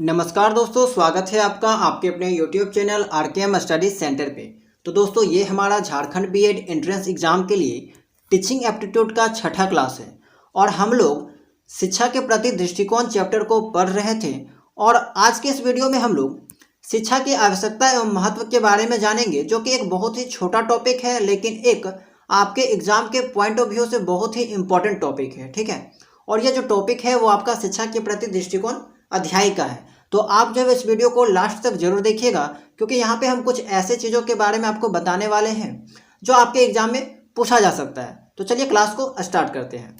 नमस्कार दोस्तों, स्वागत है आपका आपके अपने YouTube channel RKM studies centre पे। तो दोस्तों, ये हमारा झारखंड बीएड एंट्रेंस एग्जाम के लिए टीचिंग एप्टीट्यूड का छठा क्लास है और हम लोग शिक्षा के प्रति दृष्टिकोण चैप्टर को पढ़ रहे थे। और आज के इस वीडियो में हम लोग शिक्षा की आवश्यकता एवं महत्व के बारे में जानेंगे, जो कि एक बहुत ही छोटा टॉपिक है, लेकिन एक आपके एग्जाम के पॉइंट ऑफ व्यू से बहुत ही इंपॉर्टेंट टॉपिक है। ठीक है, और ये जो टॉपिक है वो आपका शिक्षा के प्रति दृष्टिकोण अध्याय का है। तो आप जब इस वीडियो को लास्ट तक जरूर देखिएगा, क्योंकि यहाँ पे हम कुछ ऐसे चीज़ों के बारे में आपको बताने वाले हैं जो आपके एग्जाम में पूछा जा सकता है। तो चलिए क्लास को स्टार्ट करते हैं।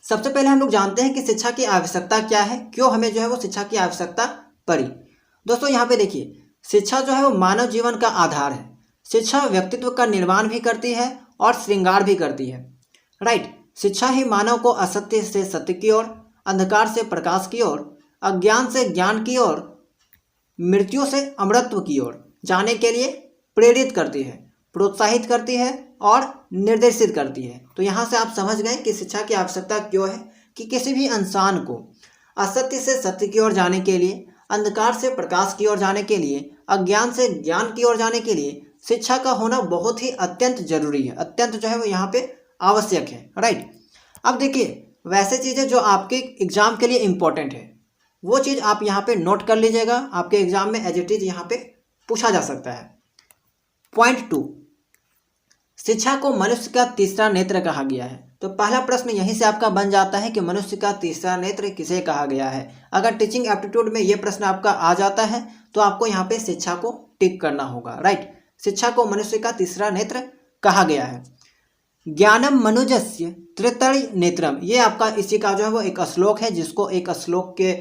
सबसे पहले हम लोग जानते हैं कि शिक्षा की आवश्यकता क्या है, क्यों हमें जो है वो शिक्षा की आवश्यकता पड़ी। दोस्तों यहाँ पे देखिए, शिक्षा जो है वो मानव जीवन का आधार है। शिक्षा व्यक्तित्व का निर्माण भी करती है और श्रृंगार भी करती है। राइट, शिक्षा ही मानव को असत्य से सत्य की ओर, अंधकार से प्रकाश की ओर, अज्ञान से ज्ञान की ओर, मृत्यु से अमरत्व की ओर जाने के लिए प्रेरित करती है, प्रोत्साहित करती है और निर्देशित करती है। तो यहाँ से आप समझ गए कि शिक्षा की आवश्यकता क्यों है, कि किसी भी इंसान को असत्य से सत्य की ओर जाने के लिए, अंधकार से प्रकाश की ओर जाने के लिए, अज्ञान से ज्ञान की ओर जाने के लिए शिक्षा का होना बहुत ही अत्यंत जरूरी है। अत्यंत जो है वो यहाँ पे आवश्यक है। राइट, अब देखिए, वैसे चीज़ें जो आपके एग्जाम के लिए इम्पोर्टेंट है वो चीज़ आप यहाँ पे नोट कर लीजिएगा। आपके एग्जाम में एज इट इज यहाँ पे पूछा जा सकता है। पॉइंट 2, शिक्षा को मनुष्य का तीसरा नेत्र कहा गया है। तो पहला प्रश्न यहीं से आपका बन जाता है कि मनुष्य का तीसरा नेत्र किसे कहा गया है। अगर टीचिंग एप्टीट्यूड में ये प्रश्न आपका आ जाता है तो आपको यहाँ पे शिक्षा को टिक करना होगा। राइट, शिक्षा को मनुष्य का तीसरा नेत्र कहा गया है। ज्ञानम मनुजस्य तृतीय नेत्रम, ये आपका इसी का जो है वो एक श्लोक है, जिसको एक श्लोक के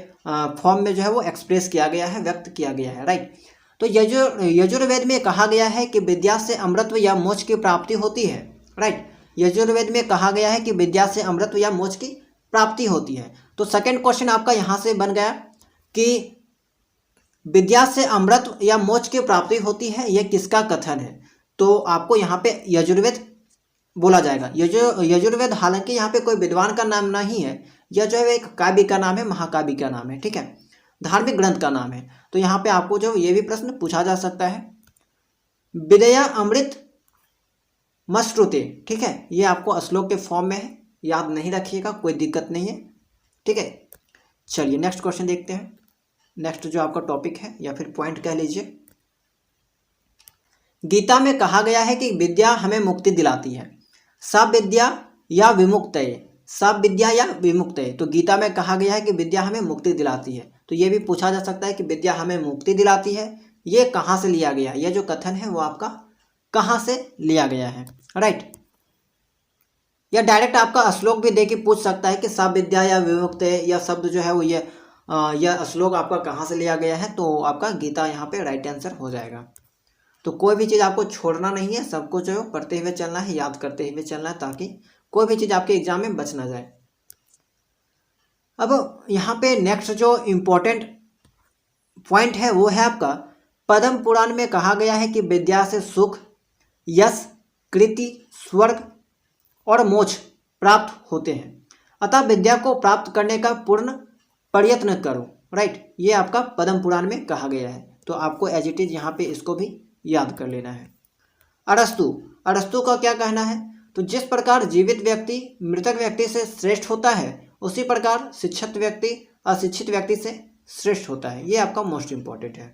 फॉर्म में जो है वो एक्सप्रेस किया गया है, व्यक्त किया गया है। राइट, तो यजुर्वेद में कहा गया है कि विद्या से अमृतत्व या मोक्ष की प्राप्ति होती है। राइट, यजुर्वेद में कहा गया है कि विद्या से अमृतत्व या मोक्ष की प्राप्ति होती है। तो सेकंड क्वेश्चन आपका यहाँ से बन गया कि विद्या से अमृतत्व या मोक्ष की प्राप्ति होती है, यह किसका कथन है। तो आपको यहाँ पे यजुर्वेद बोला जाएगा। यजुर्वेद हालांकि यहाँ पे कोई विद्वान का नाम नहीं है, यह जो है एक काव्य का नाम है, महाकाव्य का नाम है। ठीक है, धार्मिक ग्रंथ का नाम है। तो यहाँ पे आपको जो ये भी प्रश्न पूछा जा सकता है। विद्या अमृत मश्रुते, ठीक है, ये आपको श्लोक के फॉर्म में है, याद नहीं रखिएगा, कोई दिक्कत नहीं है। ठीक है, चलिए नेक्स्ट क्वेश्चन देखते हैं। नेक्स्ट जो आपका टॉपिक है या फिर पॉइंट कह लीजिए, गीता में कहा गया है कि विद्या हमें मुक्ति दिलाती है। सब विद्या या विमुक्त है, सब विद्या या विमुक्त है। तो गीता में कहा गया है कि विद्या हमें मुक्ति दिलाती है। तो ये भी पूछा जा सकता है कि विद्या हमें मुक्ति दिलाती है, ये कहाँ से लिया गया है, यह जो कथन है वो आपका कहाँ से लिया गया है। राइट, या डायरेक्ट आपका श्लोक भी दे के पूछ सकता है कि सब विद्या या विमुक्त है, यह शब्द जो है वो यह श्लोक आपका कहाँ से लिया गया है। तो आपका गीता यहाँ पे राइट आंसर हो जाएगा। तो कोई भी चीज़ आपको छोड़ना नहीं है, सबको जो है पढ़ते हुए चलना है, याद करते हुए चलना है, ताकि कोई भी चीज़ आपके एग्जाम में बच ना जाए। अब यहाँ पे नेक्स्ट जो इम्पोर्टेंट पॉइंट है वो है आपका, पद्म पुराण में कहा गया है कि विद्या से सुख, यश, कीर्ति, स्वर्ग और मोक्ष प्राप्त होते हैं, अतः विद्या को प्राप्त करने का पूर्ण प्रयत्न करो। राइट, ये आपका पद्म पुराण में कहा गया है। तो आपको एज इट इज यहाँ पे इसको भी याद कर लेना है। अरस्तु का क्या कहना है, तो जिस प्रकार जीवित व्यक्ति मृतक व्यक्ति से श्रेष्ठ होता है, उसी प्रकार शिक्षित व्यक्ति अशिक्षित व्यक्ति से श्रेष्ठ होता है। ये आपका मोस्ट इंपॉर्टेंट है।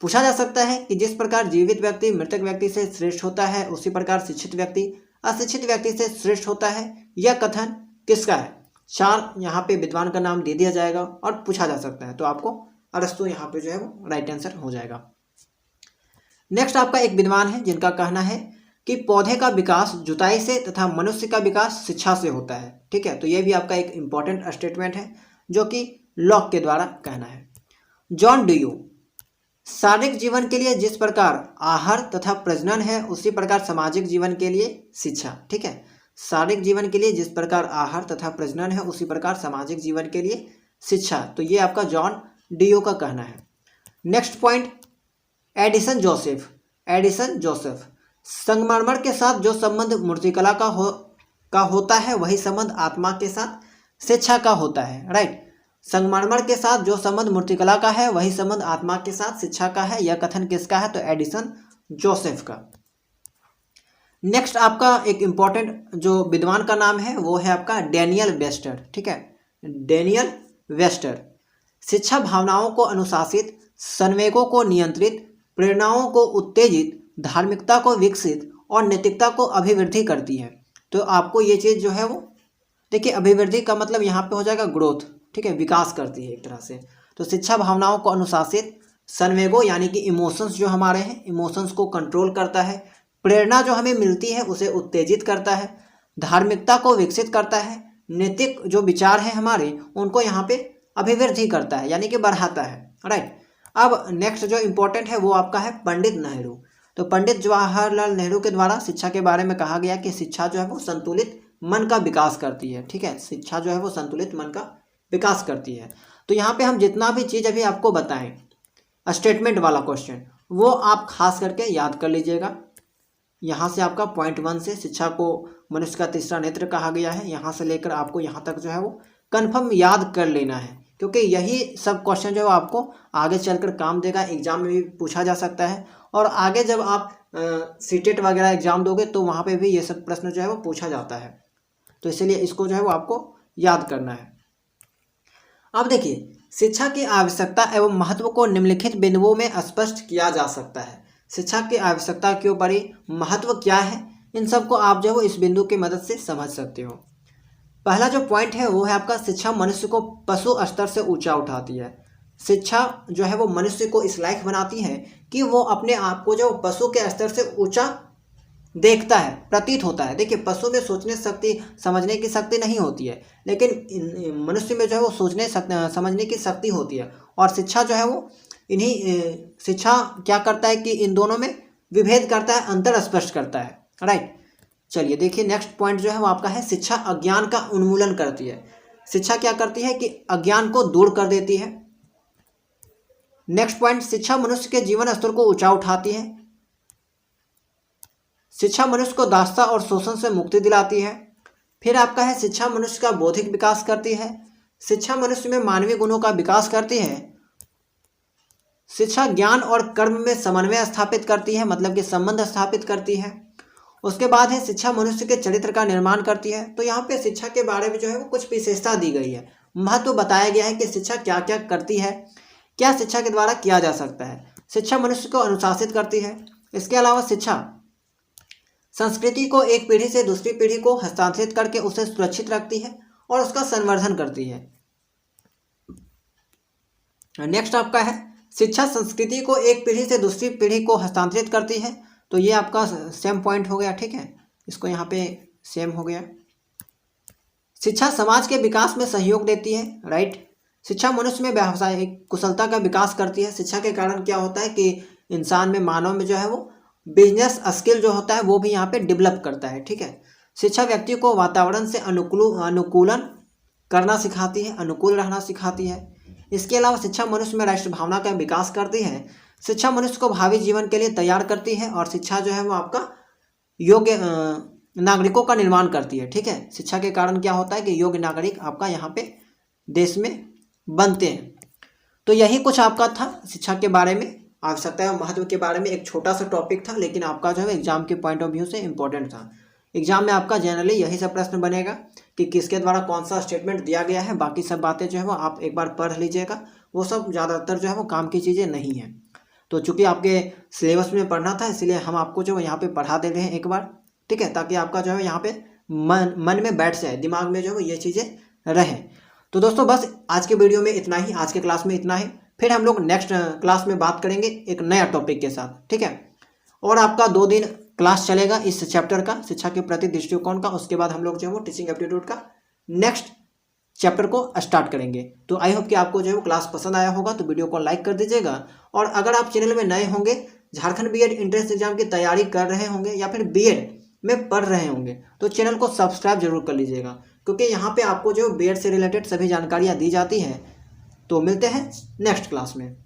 पूछा जा सकता है कि जिस प्रकार जीवित व्यक्ति मृतक व्यक्ति से श्रेष्ठ होता है, उसी प्रकार शिक्षित व्यक्ति अशिक्षित व्यक्ति से श्रेष्ठ होता है, यह कथन किसका है। 4 यहाँ पे विद्वान का नाम दे दिया जाएगा और पूछा जा सकता है। तो आपको अरस्तु यहाँ पे जो है वो राइट आंसर हो जाएगा। नेक्स्ट आपका एक विद्वान है जिनका कहना है कि पौधे का विकास जुताई से तथा मनुष्य का विकास शिक्षा से होता है। ठीक है, तो ये भी आपका एक इंपॉर्टेंट स्टेटमेंट है जो कि लॉक के द्वारा कहना है। जॉन ड्यू, शारीरिक जीवन के लिए जिस प्रकार आहार तथा प्रजनन है, उसी प्रकार सामाजिक जीवन के लिए शिक्षा। ठीक है, शारीरिक जीवन के लिए जिस प्रकार आहार तथा प्रजनन है, उसी प्रकार सामाजिक जीवन के लिए शिक्षा। तो ये आपका जॉन ड्यू का कहना है। नेक्स्ट पॉइंट, एडिसन जोसेफ, संगमरमर के साथ जो संबंध मूर्तिकला का होता है, वही संबंध आत्मा के साथ शिक्षा का होता है। राइट, संगमरमर के साथ जो संबंध मूर्तिकला का है वही संबंध आत्मा के साथ शिक्षा का है। यह कथन किसका है? तो एडिसन जोसेफ का। नेक्स्ट आपका एक इम्पॉर्टेंट जो विद्वान का नाम है वो है आपका डेनियल वेस्टर। ठीक है, डेनियल वेस्टर। शिक्षा भावनाओं को अनुशासित, संवेगों को नियंत्रित, प्रेरणाओं को उत्तेजित, धार्मिकता को विकसित और नैतिकता को अभिवृद्धि करती है। तो आपको ये चीज़ जो है वो देखिए, अभिवृद्धि का मतलब यहाँ पे हो जाएगा ग्रोथ। ठीक है, विकास करती है एक तरह से। तो शिक्षा भावनाओं को अनुशासित, संवेगों यानी कि इमोशंस जो हमारे हैं, इमोशंस को कंट्रोल करता है, प्रेरणा जो हमें मिलती है उसे उत्तेजित करता है, धार्मिकता को विकसित करता है, नैतिक जो विचार हैं हमारे उनको यहाँ पे अभिवृद्धि करता है यानी कि बढ़ाता है। राइट। अब नेक्स्ट जो इम्पोर्टेंट है वो आपका है पंडित नेहरू। तो पंडित जवाहरलाल नेहरू के द्वारा शिक्षा के बारे में कहा गया कि शिक्षा जो है वो संतुलित मन का विकास करती है। ठीक है, शिक्षा जो है वो संतुलित मन का विकास करती है। तो यहाँ पे हम जितना भी चीज़ अभी आपको बताएं स्टेटमेंट वाला क्वेश्चन वो आप खास करके याद कर लीजिएगा। यहाँ से आपका पॉइंट 1 से शिक्षा को मनुष्य का तीसरा नेत्र कहा गया है, यहाँ से लेकर आपको यहाँ तक जो है वो कन्फर्म याद कर लेना है, क्योंकि यही सब क्वेश्चन जो है आपको आगे चलकर काम देगा। एग्जाम में भी पूछा जा सकता है और आगे जब आप सीटेट वगैरह एग्जाम दोगे तो वहाँ पे भी ये सब प्रश्न जो है वो पूछा जाता है। तो इसलिए इसको जो है वो आपको याद करना है। अब देखिए, शिक्षा की आवश्यकता एवं महत्व को निम्नलिखित बिंदुओं में स्पष्ट किया जा सकता है। शिक्षा की आवश्यकता क्यों पड़ी, महत्व क्या है, इन सब को आप जो है वो इस बिंदु की मदद से समझ सकते हो। पहला जो पॉइंट है वो है आपका शिक्षा मनुष्य को पशु स्तर से ऊंचा उठाती है। शिक्षा जो है वो मनुष्य को इस लायक बनाती है कि वो अपने आप को जो पशु के स्तर से ऊंचा देखता है, प्रतीत होता है। देखिए, पशु में सोचने शक्ति, समझने की शक्ति नहीं होती है, लेकिन मनुष्य में जो है वो सोचने समझने की शक्ति होती है। और शिक्षा जो है वो शिक्षा क्या करता है कि इन दोनों में विभेद करता है, अंतर स्पष्ट करता है। राइट। चलिए देखिए, नेक्स्ट पॉइंट जो है वो आपका है शिक्षा अज्ञान का उन्मूलन करती है। शिक्षा क्या करती है कि अज्ञान को दूर कर देती है। नेक्स्ट पॉइंट, शिक्षा मनुष्य के जीवन स्तर को ऊंचा उठाती है। शिक्षा मनुष्य को दासता और शोषण से मुक्ति दिलाती है। फिर आपका है शिक्षा मनुष्य का बौद्धिक विकास करती है। शिक्षा मनुष्य में मानवीय गुणों का विकास करती है। शिक्षा ज्ञान और कर्म में समन्वय स्थापित करती है, मतलब कि संबंध स्थापित करती है। उसके बाद है शिक्षा मनुष्य के चरित्र का निर्माण करती है। तो यहाँ पे शिक्षा के बारे में जो है वो कुछ विशेषता दी गई है, महत्व बताया गया है कि शिक्षा क्या क्या करती है, क्या शिक्षा के द्वारा किया जा सकता है। शिक्षा मनुष्य को अनुशासित करती है। इसके अलावा शिक्षा संस्कृति को एक पीढ़ी से दूसरी पीढ़ी को हस्तांतरित करके उसे सुरक्षित रखती है और उसका संवर्धन करती है। नेक्स्ट आपका है शिक्षा संस्कृति को एक पीढ़ी से दूसरी पीढ़ी को हस्तांतरित करती है। तो ये आपका सेम पॉइंट हो गया। ठीक है, इसको यहाँ पे सेम हो गया। शिक्षा समाज के विकास में सहयोग देती है। राइट। शिक्षा मनुष्य में व्यावसायिक कुशलता का विकास करती है। शिक्षा के कारण क्या होता है कि इंसान में, मानव में जो है वो बिजनेस स्किल जो होता है वो भी यहाँ पे डेवलप करता है। ठीक है। शिक्षा व्यक्ति को वातावरण से अनुकूलन करना सिखाती है, अनुकूल रहना सिखाती है। इसके अलावा शिक्षा मनुष्य में राष्ट्र भावना का विकास करती है। शिक्षा मनुष्य को भावी जीवन के लिए तैयार करती है और शिक्षा जो है वो आपका योग्य नागरिकों का निर्माण करती है। ठीक है, शिक्षा के कारण क्या होता है कि योग्य नागरिक आपका यहाँ पे देश में बनते हैं। तो यही कुछ आपका था शिक्षा के बारे में, आवश्यकता और महत्व के बारे में। एक छोटा सा टॉपिक था, लेकिन आपका जो है एग्जाम के पॉइंट ऑफ व्यू से इंपॉर्टेंट था। एग्जाम में आपका जनरली यही सब प्रश्न बनेगा कि किसके द्वारा कौन सा स्टेटमेंट दिया गया है। बाकी सब बातें जो है वो आप एक बार पढ़ लीजिएगा, वो सब ज़्यादातर जो है वो काम की चीज़ें नहीं हैं। तो चूँकि आपके सिलेबस में पढ़ना था, इसलिए हम आपको जो यहाँ पे पढ़ा दे रहे हैं एक बार। ठीक है, ताकि आपका जो है यहाँ पे मन में बैठ जाए, दिमाग में जो है ये चीज़ें रहें। तो दोस्तों बस आज के वीडियो में इतना ही, आज के क्लास में इतना ही। फिर हम लोग नेक्स्ट क्लास में बात करेंगे एक नया टॉपिक के साथ। ठीक है, और आपका 2 दिन क्लास चलेगा इस चैप्टर का, शिक्षा के प्रति दृष्टिकोण का। उसके बाद हम लोग जो है वो टीचिंग एप्टीट्यूड का नेक्स्ट चैप्टर को स्टार्ट करेंगे। तो आई होप कि आपको जो है वो क्लास पसंद आया होगा। तो वीडियो को लाइक कर दीजिएगा, और अगर आप चैनल में नए होंगे, झारखंड बीएड एंट्रेंस एग्जाम की तैयारी कर रहे होंगे या फिर बीएड में पढ़ रहे होंगे, तो चैनल को सब्सक्राइब जरूर कर लीजिएगा, क्योंकि यहाँ पे आपको जो बीएड से रिलेटेड सभी जानकारियाँ दी जाती हैं। तो मिलते हैं नेक्स्ट क्लास में।